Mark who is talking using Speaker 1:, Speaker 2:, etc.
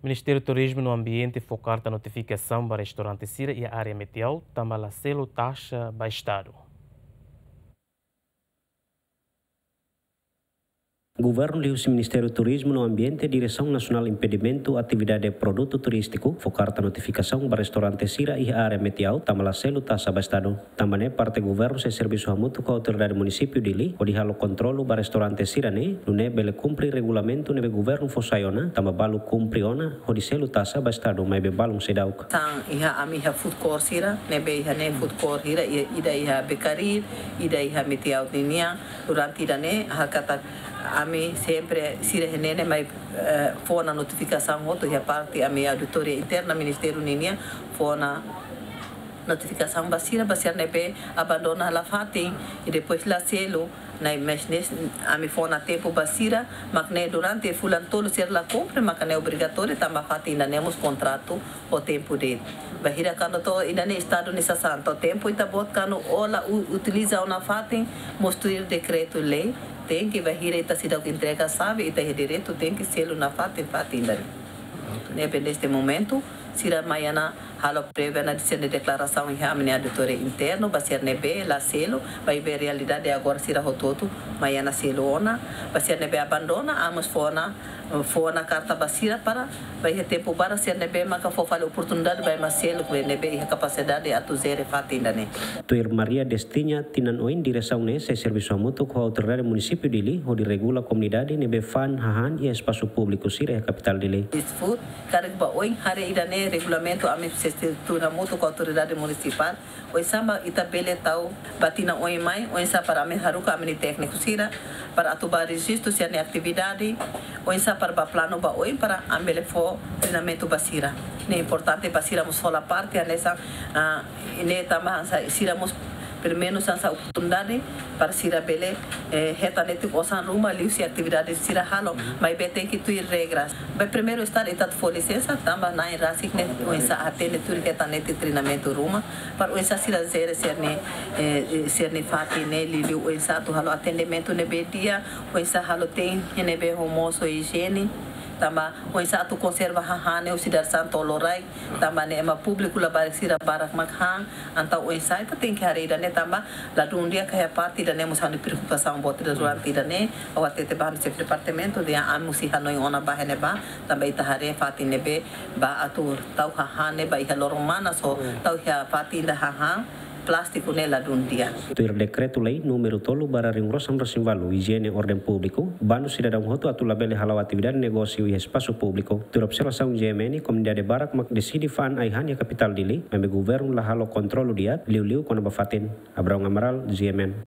Speaker 1: Ministério do Turismo no Ambiente focar a notificação para restaurante Sira e a área Meteor, também selo taxa baixado.
Speaker 2: Governo liu-se Ministério do Turismo no Ambiente, Direção Nacional Impedimento Atividade Produto Turístico, focar a notificação para restaurante Sira e a área Meteor, também selo taxa baixado. Também parte governo se serviço mútuo com a autoridade município dili, o halo controlo para restaurante Sira ne, lune bele cumpri regulamento nebe governo fosaiona, também balu cumpri ona, o selo taxa baixado, mas be balung sedauk.
Speaker 3: Tang iha ami iha food court Sira, nebe iha ne food court hira, ida iha bekarir, ida iha Meteor ninia, durante ida ne, hakata ami sempre Sira henene mai fona notificação outro e a parte a minha auditoria interna Ministério Ninia fona notificação basira nebe abandona la fatin e depois la selo na mesnes ami fona tempo basira makne durante fulan tolo ser la compra makne obrigatório tamba fatin ainda nemos contrato o tempo de bahira quando to ainda ne estado nessa santo tempo e tabot quando ola utiliza una fatin mostrar decreto lei tem que vai ir esta cidade que entrega sabe e tem direito tem que selo na fatin ainda neste momento Sira Maiana halo prevê na de declaração em a minha auditoria interno vai ser nebe la selo vai ver realidade agora Sira rototo Maiana selo ona vai ser nebe abandona amos fona carta basira para vai ter tempo para ser nebe maka for fale oportunidade vai mas selo vai nebe a capacidade a tuzer fatinda ne
Speaker 2: Tuir Maria Destinha tinan oin direção ne se serviço mútuo com a autoridade município dili o de regula comunidade nebe fan hahan e espaço público Sira a capital dili
Speaker 3: food carga oin hare idane regulamento a estrutura mútua com a autoridade municipal o samba itabele tau batina oi mai o sa para me haruka amini técnico Sira para atubar registro se a atividade o sa para plano ba oi para ambele fo treinamento basira ne importante basira mos fola parte nessa ne tama Sira mos pelo menos essa oportunidade para Sira bele retanete osan ruma liu se atividade Sira halo mas be tem que ter regras vai primeiro estar etat for licença tamba na rasik ne o essa atende tur retanete treinamento ruma para o essa Sira zero ser ne fati ne liu o essa to halo atendimento ne be dia o essa halo tem ne be homoso higiene tamba o essa tu conserva hahane o cidade santo lorai tamba ne ema público la bar Sira barak makhang anta o essa tem que areda ne tamba la dundia que é parte da nemos hanu preocupação bote da durante da ne o atete ban se departamento de amusi hanoi ona bahene ba tamba itahare fati nebe ba atur tau hahane ba iha loromana so tau ha fati da hahang plástico nela dundia.
Speaker 2: Tuir decreto lei número tolo para ringrosam rasimvalu higiene ordem público, banu cidadão roto atula bele halau atividade negócio e espaço público. Tuir observação GMN comunidade barak mak decidi fan aihan ya capital dili, meme governo la halo kontrolu dia, liu-liu kona bafatin. Abraham Amaral, GMN.